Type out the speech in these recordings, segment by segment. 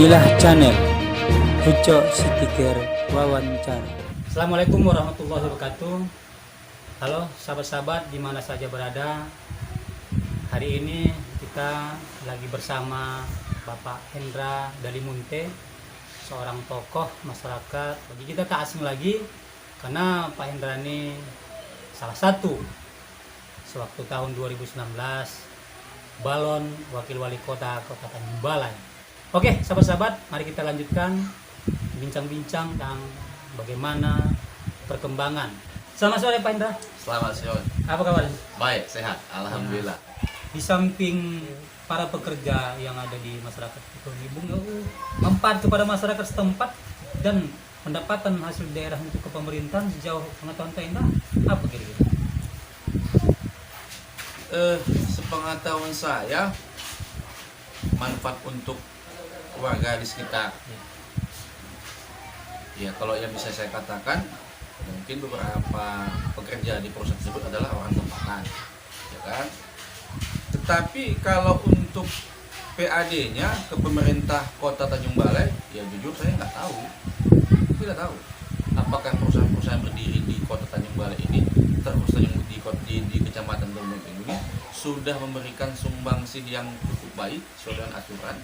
Inilah channel Uco Stiker Wawancara. Assalamualaikum warahmatullahi wabarakatuh. Halo sahabat-sahabat dimana saja berada. Hari ini kita lagi bersama Bapak Hendra Dalimunte, seorang tokoh masyarakat. Bagi kita tak asing lagi karena Pak Hendra ini salah satu sewaktu tahun 2019 balon wakil wali kota Tanjung Balai. Oke, sahabat-sahabat, mari kita lanjutkan bincang-bincang tentang bagaimana perkembangan. Selamat sore Pak Hendra. Selamat sore. Apa kabar? Baik, sehat. Alhamdulillah. Di samping para pekerja yang ada di masyarakat itu, Ibu manfaat kepada masyarakat setempat dan pendapatan hasil daerah untuk ke pemerintahan sejauh pengetahuan Pak Hendra apa kira-kira? Sepengetahuan saya, manfaat untuk warga di sekitar. Ya, kalau yang bisa saya katakan, mungkin beberapa pekerja di perusahaan tersebut adalah orang tempatan, ya kan? Tetapi kalau untuk PAD-nya ke pemerintah Kota Tanjung Balai, ya jujur saya nggak tahu. Tidak tahu. Apakah perusahaan-perusahaan berdiri di Kota Tanjung Balai ini, terkhususnya di Kecamatan Tumbeng ini, sudah memberikan sumbangsih yang cukup baik sesuai dengan aturan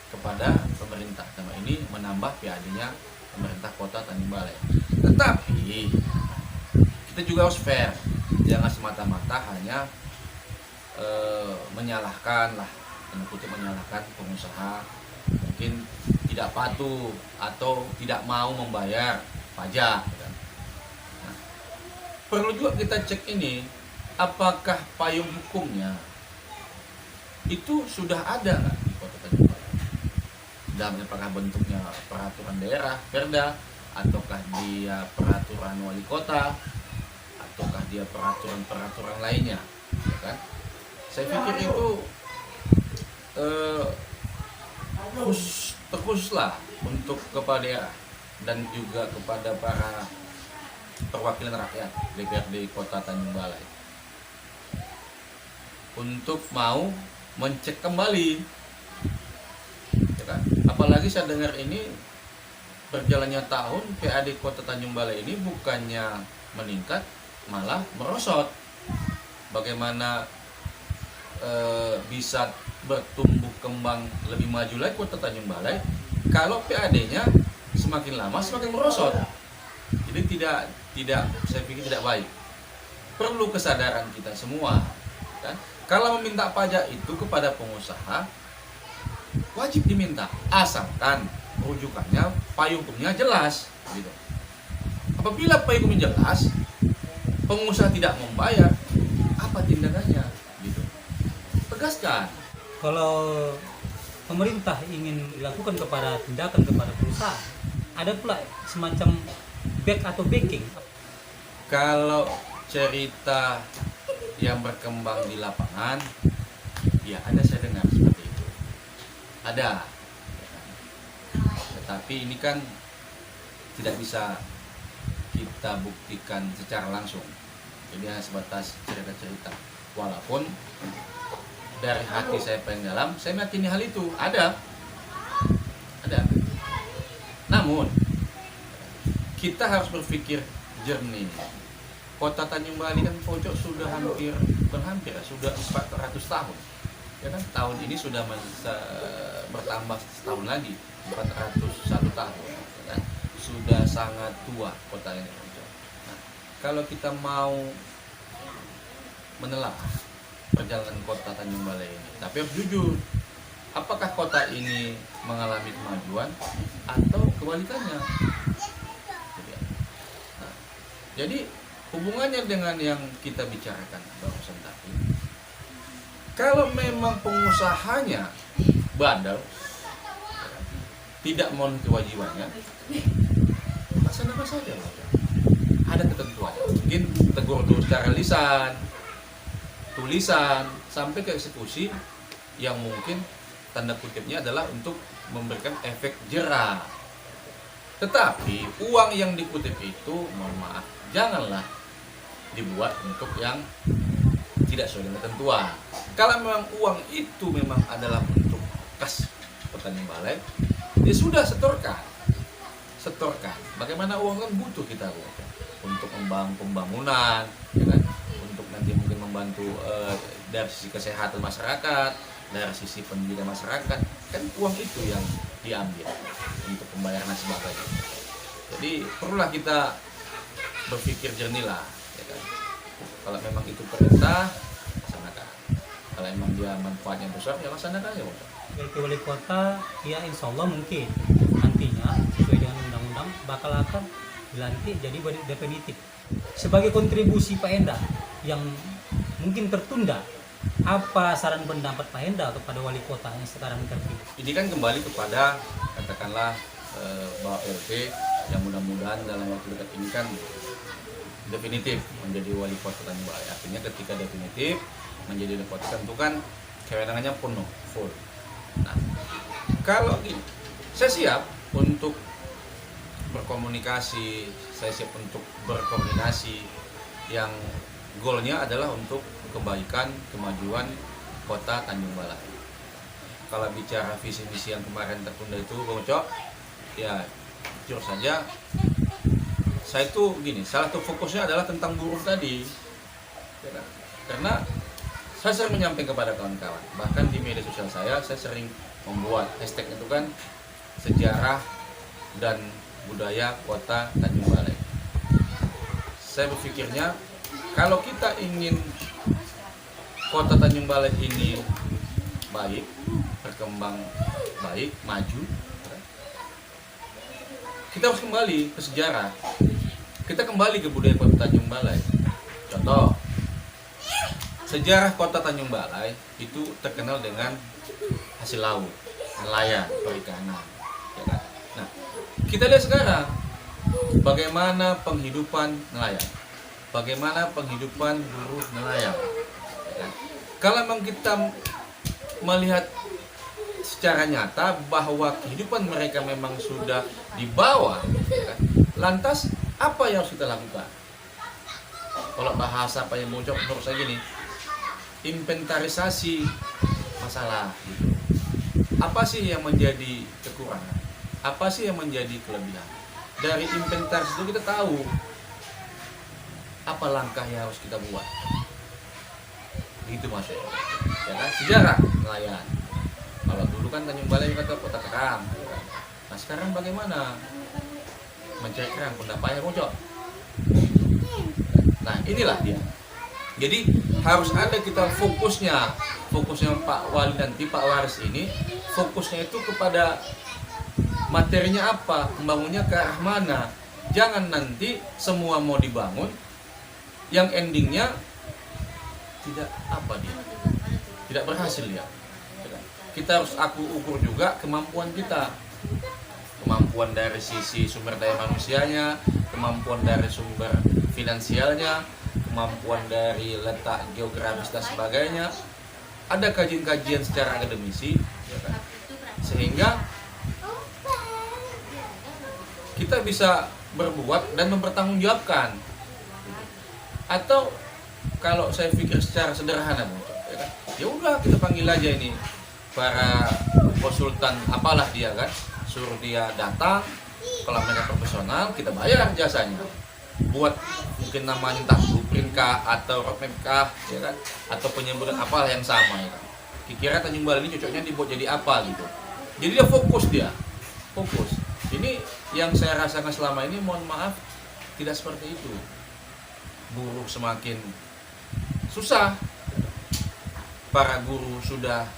kepada pemerintah. Sama ini menambah PAD-nya pemerintah Kota Tanjung Balai. Tetapi kita juga harus fair, jangan semata-mata hanya menyalahkan pengusaha mungkin tidak patuh atau tidak mau membayar pajak. Nah, perlu juga kita cek ini, apakah payung hukumnya itu sudah ada nggak di Kota Tanjung Balai? Dalamnya apakah bentuknya peraturan daerah, Perda, ataukah dia peraturan wali kota, ataukah dia peraturan lainnya, ya kan? Saya pikir itu terkhususlah untuk kepala daerah dan juga kepada para perwakilan rakyat DPRD Kota Tanjung Balai untuk mau mencek kembali, ya kan? Apalagi saya dengar ini berjalannya tahun PAD Kota Tanjung Balai ini bukannya meningkat, malah merosot. Bagaimana bisa bertumbuh kembang lebih maju lagi Kota Tanjung Balai kalau PAD-nya semakin lama semakin merosot? Jadi tidak saya pikir tidak baik. Perlu kesadaran kita semua, kan? Kalau meminta pajak itu kepada pengusaha wajib diminta, asalkan rujukannya payung hukumnya jelas, gitu. Apabila payung hukumnya jelas, pengusaha tidak membayar, apa tindakannya, gitu. Tegaskan. Kalau pemerintah ingin dilakukan kepada tindakan kepada perusahaan, ada pula semacam back atau backing. Kalau cerita yang berkembang di lapangan, ya ada, saya dengar seperti itu. Ada. Tetapi ini kan tidak bisa kita buktikan secara langsung. Jadi hanya sebatas cerita-cerita. Walaupun dari hati saya paling dalam, saya meyakini hal itu ada. Namun kita harus berpikir jernih. Kota Tanjung Balai kan pojok sudah sudah 400 tahun. Ya kan? Tahun ini sudah bertambah setahun lagi, 401 tahun. Ya kan? Sudah sangat tua kota ini. Nah, kalau kita mau menelaah perjalanan Kota Tanjung Balai ini, tapi harus jujur, apakah kota ini mengalami kemajuan atau kebalikannya? Nah, jadi hubungannya dengan yang kita bicarakan barusan tadi, kalau memang pengusahanya bandel, tidak memenuhi kewajibannya, laksanakan saja. Ada ketentuannya, mungkin tegur dulu secara lisan, tulisan, sampai ke eksekusi yang mungkin tanda kutipnya adalah untuk memberikan efek jera. Tetapi uang yang dikutip itu, mohon maaf, janganlah dibuat untuk yang tidak sesuai dengan ketentuan. Kalau memang uang itu memang adalah untuk kas Tanjung Balai, Ya sudah, setorkan. Bagaimana uang kan butuh kita untuk membangun pembangunan, ya kan? Untuk nanti mungkin membantu dari sisi kesehatan masyarakat, dari sisi pendidikan masyarakat, kan uang itu yang diambil untuk pembayaran dan sebagainya. Jadi perlulah kita berpikir jernih lah, ya kan? Kalau memang itu perintah, laksanakan. Kalau memang dia manfaatnya besar, ya laksanakan ya. Sebagai wali kota, ya insya Allah mungkin nantinya sesuai dengan undang-undang bakal akan dilantik jadi definitif. Sebagai kontribusi Pak Enda yang mungkin tertunda, apa saran pendapat Pak Enda kepada wali kota yang sekarang terpilih? Ini kan kembali kepada katakanlah Bapak RT yang mudah-mudahan dalam waktu dekat ini kan definitif menjadi wali kota Tanjung Balai. Artinya ketika definitif menjadi wali kota tentu kan kewenangannya penuh, full. Nah, kalau gini, saya siap untuk berkomunikasi, saya siap untuk berkoordinasi yang goalnya adalah untuk kebaikan, kemajuan kota Tanjung Balai. Kalau bicara visi misi yang kemarin tertunda itu, Bang Ucok, ya jujur saja, saya itu gini, salah satu fokusnya adalah tentang buruh tadi. Karena saya sering menyampaikan kepada kawan-kawan, bahkan di media sosial saya sering membuat hashtag itu kan sejarah dan budaya kota Tanjung Balai. Saya berpikirnya kalau kita ingin kota Tanjung Balai ini baik, berkembang baik, maju, kita harus kembali ke sejarah. Kita kembali ke budaya kota Tanjung Balai. Contoh, sejarah kota Tanjung Balai itu terkenal dengan hasil laut, nelayan, perikanan, ya kan? Nah, kita lihat sekarang bagaimana penghidupan nelayan, bagaimana penghidupan buruh nelayan, ya kan? Kalau memang kita melihat secara nyata bahwa kehidupan mereka memang sudah di bawah, ya kan? Lantas apa yang harus kita lakukan? Kalau bahasa Pak yang muncul menurut saya gini, inventarisasi masalah gitu. Apa sih yang menjadi kekurangan? Apa sih yang menjadi kelebihan? Dari inventaris itu kita tahu apa langkah yang harus kita buat. Gitu maksudnya. Ya kan? Sejarah nelayan. Kalau dulu kan Tanjung Balai kata kota kerang. Nah sekarang bagaimana? Mencari kerang, pendapatnya muncul. Nah inilah dia. Jadi harus ada kita fokusnya Pak Wali nanti, Pak Waris ini fokusnya itu kepada materinya apa, membangunnya ke arah mana. Jangan nanti semua mau dibangun yang endingnya tidak berhasil ya. Kita harus ukur juga kemampuan kita, kemampuan dari sisi sumber daya manusianya, kemampuan dari sumber finansialnya, kemampuan dari letak geografis dan sebagainya. Ada kajian-kajian secara akademisi, ya kan? Sehingga kita bisa berbuat dan mempertanggungjawabkan. Atau kalau saya pikir secara sederhana, ya kan? Ya udah kita panggil aja ini para konsultan apalah dia kan, suruh dia datang. Kalau mereka profesional, kita bayar jasanya. Buat mungkin namanya entah blueprint kah atau roadmap kah, ya kan, atau penyembuhan apalah yang sama, ya kan. Kira Tanjung Balai ini cocoknya dibuat jadi apa gitu. Jadi dia fokus. Ini yang saya rasakan selama ini, mohon maaf, tidak seperti itu. Buruh semakin susah, para guru sudah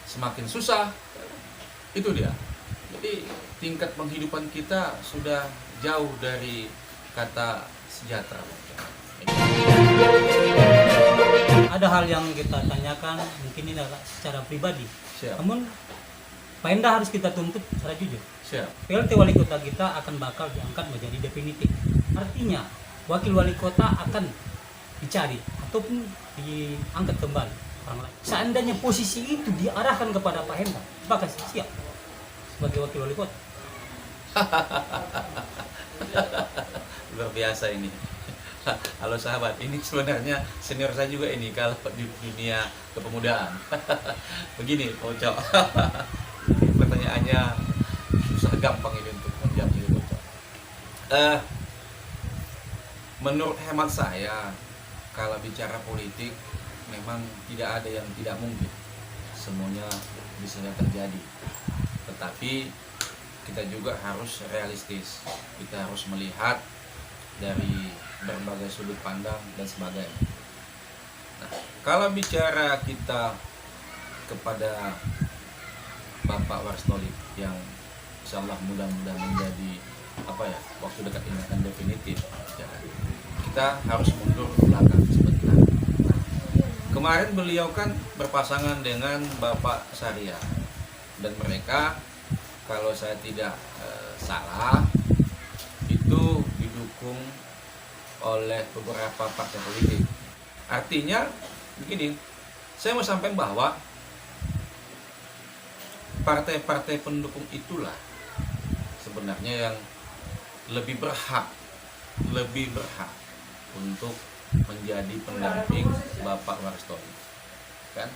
semakin susah, itu dia. Jadi tingkat penghidupan kita sudah jauh dari kata sejahtera. Ada hal yang kita tanyakan, mungkin ini adalah secara pribadi. Siap. Namun Pak Enda harus kita tuntut secara jujur. Siap. PLT wali kota kita akan bakal diangkat menjadi definitif. Artinya wakil wali kota akan dicari ataupun diangkat kembali orang lain. Seandainya posisi itu diarahkan kepada Pak Enda, apakah siap sebagai wakil wali kota? Luar biasa ini. Halo sahabat, ini sebenarnya senior saya juga ini kalau di dunia kepemudaan. Begini, Ocok. pertanyaannya susah gampang ini untuk menjawab ini, Bocok. Menurut hemat saya, kalau bicara politik memang tidak ada yang tidak mungkin, semuanya bisa terjadi. Tetapi kita juga harus realistis, kita harus melihat dari berbagai sudut pandang dan sebagainya. Nah, kalau bicara kita kepada Bapak Warstolik yang insyaallah mudah-mudahan menjadi waktu dekat ini akan definitif, ya, kita harus mundur ke belakang sebentar. Nah, kemarin beliau kan berpasangan dengan Bapak Syariah, dan mereka kalau saya tidak salah itu didukung oleh beberapa partai politik. Artinya begini, saya mau sampaikan bahwa partai-partai pendukung itulah sebenarnya yang lebih berhak untuk menjadi pendamping Bapak Warstolik. Kan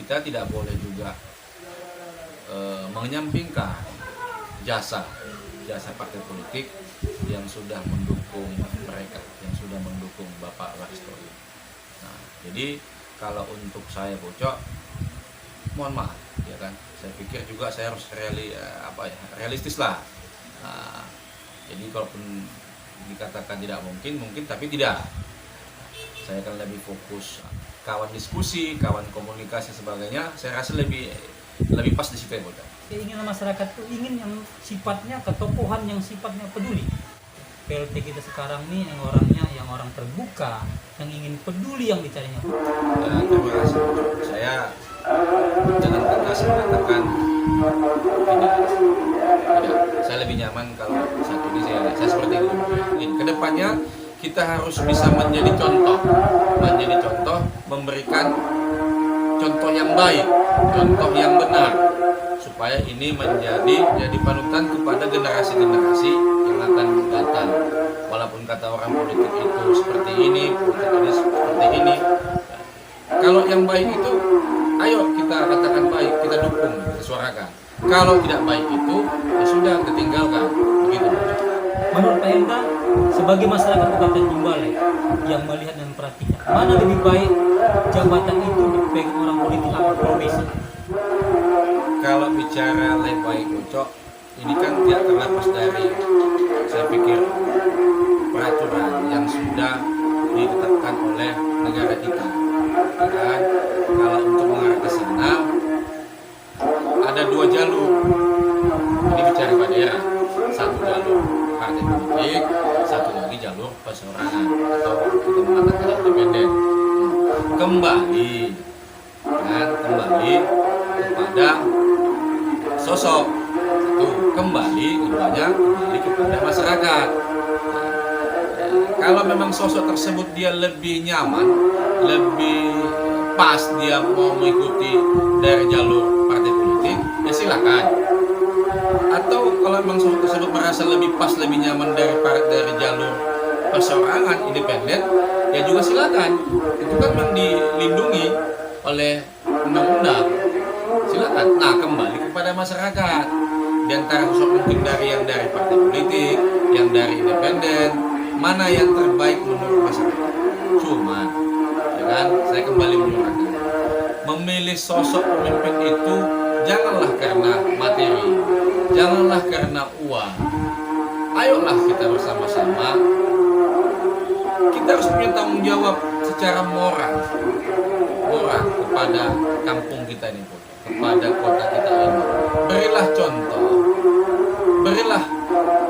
kita tidak boleh juga menyampingkan jasa partai politik yang sudah mendukung mereka, yang sudah mendukung Bapak Warstolik. Nah, jadi kalau untuk saya, Bocok, mohon maaf, ya kan. Saya pikir juga saya harus realistis lah. Nah, jadi kalaupun dikatakan tidak mungkin, tapi tidak. Saya akan lebih fokus kawan diskusi, kawan komunikasi sebagainya. Saya rasa lebih pas di situ, ya, Bocok. Keinginan masyarakat itu ingin yang sifatnya ketokohan, yang sifatnya peduli. PLT kita sekarang nih yang orang terbuka, yang ingin peduli, yang dicarinya. Terima kasih. Saya dengan tegas mengatakan tidak. Saya lebih nyaman kalau saat ini saya seperti itu. Kedepannya kita harus bisa menjadi contoh, memberikan contoh yang baik, contoh yang benar, supaya ini jadi panutan kepada generasi-generasi yang akan datang. Walaupun kata orang politik itu seperti ini, politik ini seperti ini. Kalau yang baik itu, ayo kita katakan baik, kita dukung, kita suarakan. Kalau tidak baik itu, ya sudah, kita tinggalkan. Begitu. Menurut Pak Hendra, sebagai masyarakat Kabupaten Jimbalai yang melihat dan memperhatikan, mana lebih baik jabatan itu dipegang orang politik atau profesi? Kalau bicara lebih baik, Bocok, ini kan tidak terlepas dari, saya pikir, peraturan yang sudah ditetapkan oleh negara kita. Dan kalau untuk mengarah ke sana ada 2 jalur. Ini bicara pada daerah, 1 jalur partai politik, 1 lagi jalur perseorangan atau kita mengatakan independen. Kembali kepada sosok, kembali kepada masyarakat. Kalau memang sosok tersebut dia lebih nyaman, lebih pas dia mau mengikuti dari jalur partai politik, ya silakan. Atau kalau memang sosok tersebut merasa lebih pas, lebih nyaman dari jalur perseorangan independen, ya juga silakan. Itu kan memang dilindungi oleh undang-undang. Silakan. Nah, kembali kepada masyarakat. Di antara sosok mungkin yang dari partai politik, yang dari independen, mana yang terbaik menurut masyarakat. Cuma, ya kan, saya kembali menyuarakan, memilih sosok pemimpin itu janganlah karena materi, janganlah karena uang. Ayolah kita bersama-sama, kita harus punya tanggung jawab secara moral kepada kampung kita ini, kepada kota kita ini. Berilah contoh, berilah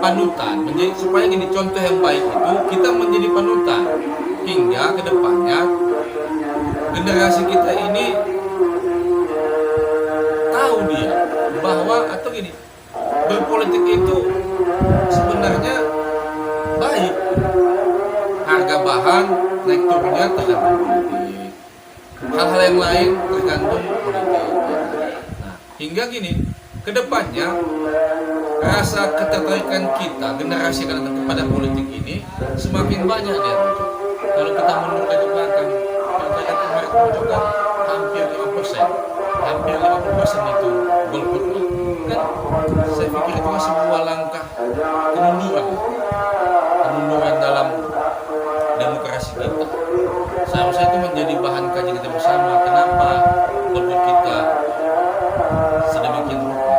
panutan, supaya gini, contoh yang baik itu kita menjadi panutan hingga kedepannya generasi kita ini tahu dia bahwa, atau gini, berpolitik itu sebenarnya baik. Harga bahan naik turunnya tergantung politik, hal-hal yang lain tergantung politik. Nah, hingga gini, kedepannya rasa ketertarikan kita generasi yang datang kepada politik ini semakin banyak dia. Kalau kita mundur ke belakang, partai kemarin juga hampir 5%. hampir 50% itu golputnya. Kan saya pikir itu sebuah langkah kemunduran dalam demokrasi kita. Seharusnya itu menjadi bahan kajian kita bersama. Kenapa golput kita sedemikian rupa,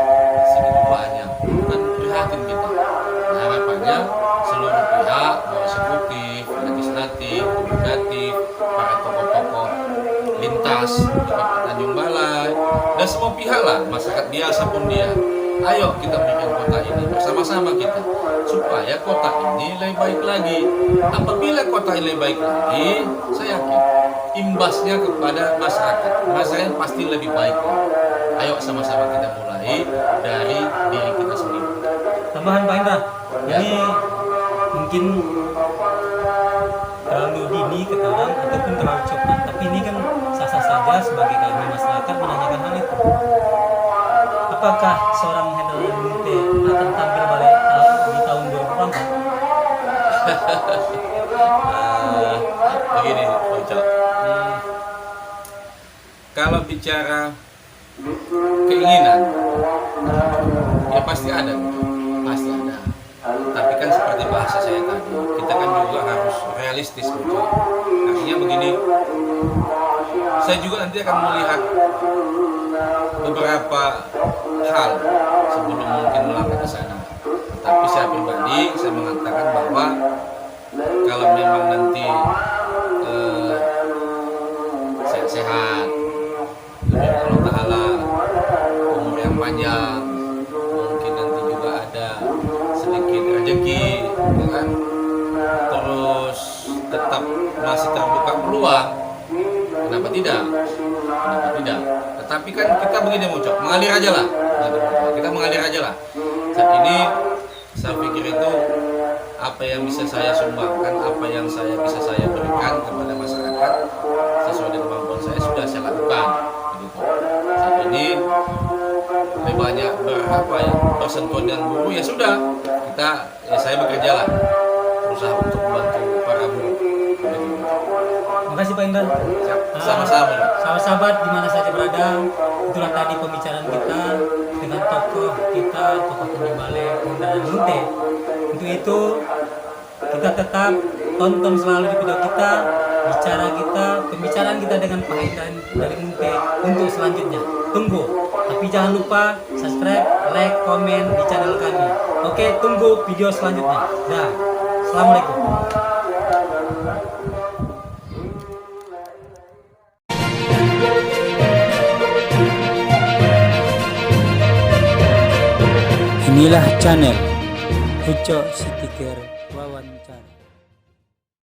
segitu banyak? Kan prihatin kita. Nah, harapannya seluruh pihak, mau eksekutif, legislatif, yudikatif, para tokoh-tokoh lintas di Tanjung Balai, dan semua pihak lah, masyarakat biasa pun dia. Ayo kita bikin kota ini bersama-sama kita, supaya kota ini lebih baik lagi. Apabila kota ini lebih baik lagi, saya yakin imbasnya kepada masyarakat pasti lebih baik lagi. Ayo sama-sama kita mulai dari diri kita sendiri. Tambahan Pak Indra, Ya. ini mungkin terlalu dini ketahuan ataupun terlalu cepat, tapi ini kan sah-sah saja sebagai kami masyarakat menanyakan hal itu. Apakah seorang Hendra Munte akan tampil balik di tahun 2024? Begini, Bocok. Kalau bicara keinginan, ya pasti ada. Tapi kan seperti bahasa saya tadi, kita kan juga harus realistis, Bocok. Artinya begini, saya juga nanti akan melihat beberapa hal sebelum mungkin melangkah ke sana. Tapi saya pribadi, saya mengatakan bahwa kalau memang nanti sehat-sehat, Allah Ta'ala umur yang panjang, mungkin nanti juga ada sedikit rezeki, ya kan? Terus tetap masih terbuka peluang, kenapa tidak? Tetapi kan kita begini, Mucok, mengalir aja lah. Kita mengalir aja lah. Saat ini saya pikir itu apa yang bisa saya sumbangkan, apa yang bisa saya berikan kepada masyarakat sesuai dengan kemampuan saya sudah saya lakukan. Gitu. Saat ini lebih banyak bersentuhan dengan buruh, ya sudah. Saya bekerja lah, berusaha untuk membantu para buruh. Terima kasih Pak Indra. Sama-sama. Sahabat-sahabat di mana saja berada, itulah tadi pembicaraan kita dengan tokoh Tanjung Balai, Hendra Munte. Untuk itu kita tetap tonton selalu di video kita, pembicaraan kita dengan Pak Hendra dari Munte untuk selanjutnya. Tunggu, tapi jangan lupa subscribe, like, komen di channel kami. Oke, tunggu video selanjutnya. Dah, assalamualaikum. Inilah channel Uco Sitiker Wawancara.